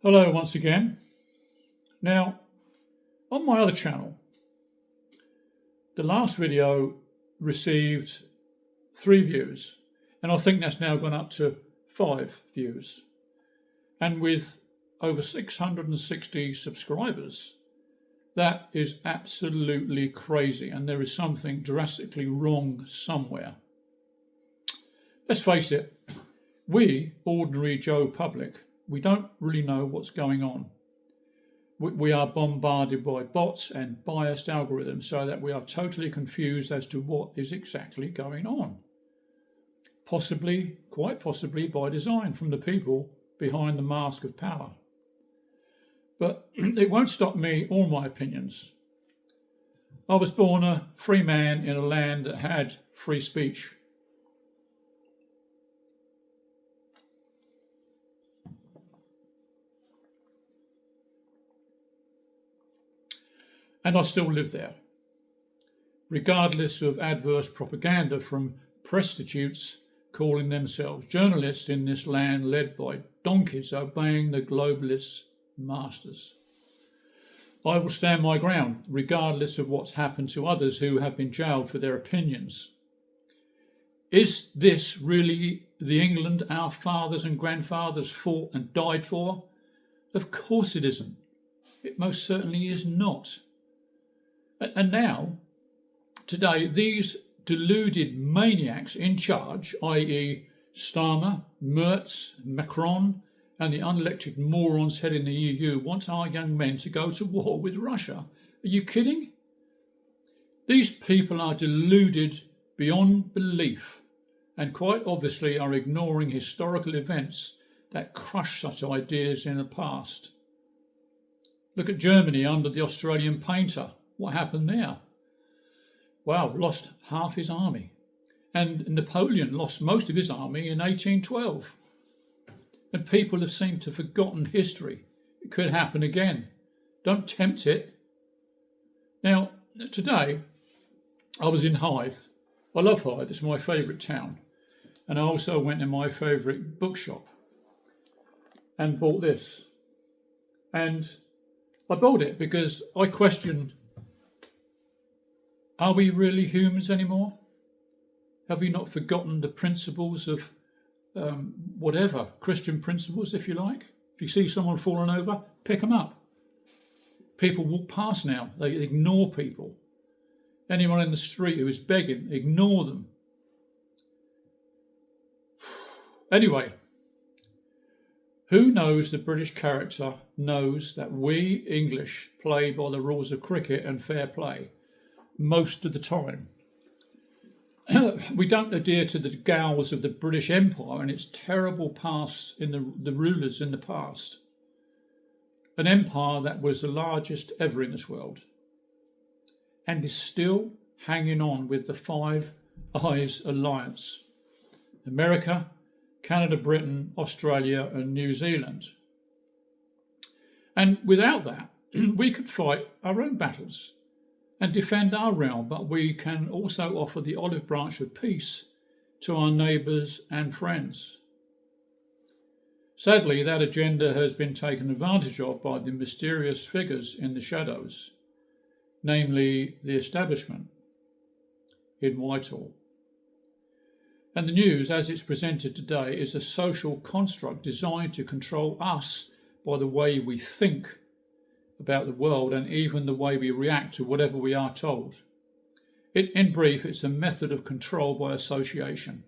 Hello once again. Now, on my other channel, the last video received 3 views, and I think that's now gone up to 5 views. And with over 660 subscribers, that is absolutely crazy, and there is something drastically wrong somewhere. Let's face it, we, ordinary Joe public, we don't really know what's going on. We are bombarded by bots and biased algorithms so that we are totally confused as to what is exactly going on. Possibly, quite possibly by design from the people behind the mask of power. But it won't stop me or my opinions. I was born a free man in a land that had free speech. And I still live there, regardless of adverse propaganda from prostitutes calling themselves journalists in this land led by donkeys obeying the globalist masters. I will stand my ground, regardless of what's happened to others who have been jailed for their opinions. Is this really the England our fathers and grandfathers fought and died for? Of course it isn't. It most certainly is not. And now, today, these deluded maniacs in charge, i.e. Starmer, Merz, Macron, and the unelected morons heading the EU, want our young men to go to war with Russia. Are you kidding? These people are deluded beyond belief and quite obviously are ignoring historical events that crushed such ideas in the past. Look at Germany under the Australian painter. What happened there? Wow, lost half his army. And Napoleon lost most of his army in 1812. And people have seemed to have forgotten history. It could happen again. Don't tempt it. Now, today, I was in Hythe. I love Hythe, it's my favourite town. And I also went in my favourite bookshop and bought this. And I bought it because I questioned, are we really humans anymore? Have we not forgotten the principles of whatever, Christian principles, if you like? If you see someone falling over, pick them up. People walk past now, they ignore people. Anyone in the street who is begging, ignore them. Anyway, who knows the British character knows that we English play by the rules of cricket and fair play most of the time. We don't adhere to the gals of the British Empire and its terrible past in the rulers in the past. An empire that was the largest ever in this world and is still hanging on with the Five Eyes Alliance. America, Canada, Britain, Australia and New Zealand. And without that, we could fight our own battles and defend our realm, but we can also offer the olive branch of peace to our neighbours and friends. Sadly, that agenda has been taken advantage of by the mysterious figures in the shadows, namely the establishment in Whitehall. And the news, as it's presented today, is a social construct designed to control us by the way we think about the world and even the way we react to whatever we are told. In brief, it's a method of control by association.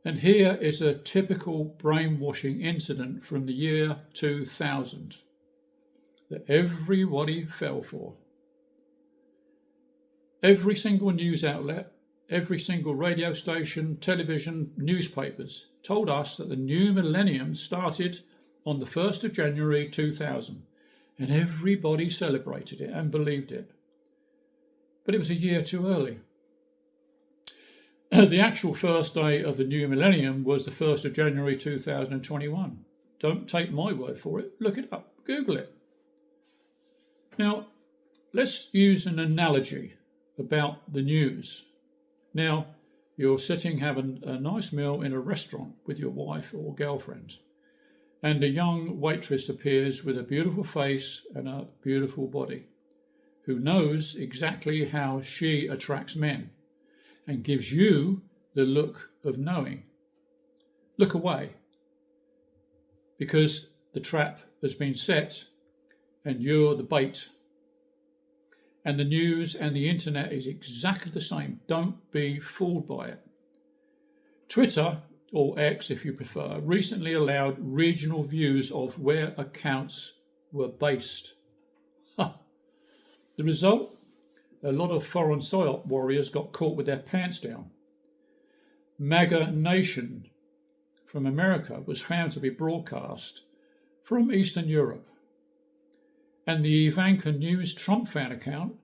And here is a typical brainwashing incident from the year 2000 that everybody fell for. Every single news outlet, every single radio station, television, newspapers told us that the new millennium started on the 1st of January 2000, and everybody celebrated it and believed it. But it was a year too early. The actual first day of the new millennium was the 1st of January 2021. Don't take my word for it. Look it up. Google it. Now, let's use an analogy about the news. Now, you're sitting having a nice meal in a restaurant with your wife or girlfriend. and a young waitress appears with a beautiful face and a beautiful body, who knows exactly how she attracts men and gives you the look of knowing. Look away, because the trap has been set and you're the bait. And the news and the internet is exactly the same. Don't be fooled by it. Twitter, or X if you prefer, recently allowed regional views of where accounts were based. The result? A lot of foreign PSYOP warriors got caught with their pants down. MAGA Nation from America was found to be broadcast from Eastern Europe. And the Ivanka News Trump fan account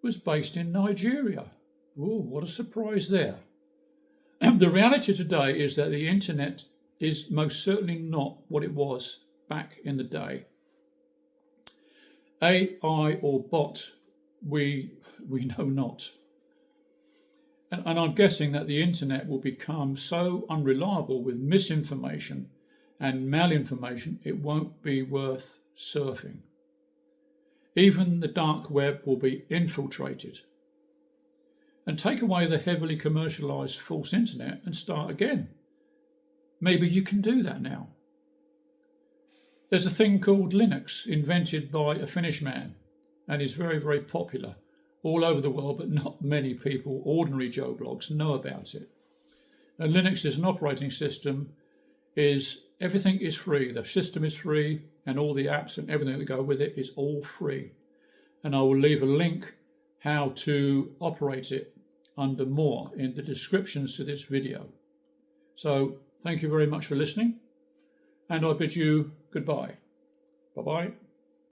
was based in Nigeria. Ooh, what a surprise there. The reality today is that the internet is most certainly not what it was back in the day. AI or bot, we know not. And I'm guessing that the internet will become so unreliable with misinformation and malinformation, it won't be worth surfing. Even the dark web will be infiltrated. And take away the heavily commercialised false internet and start again. Maybe you can do that now. There's a thing called Linux, invented by a Finnish man, and is very, very popular all over the world, but not many people, ordinary Joe Blogs, know about it. And Linux is an operating system, everything is free. The system is free, and all the apps and everything that go with it is all free. And I will leave a link how to operate it under more in the descriptions to this video. So thank you very much for listening, and I bid you goodbye. Bye-bye.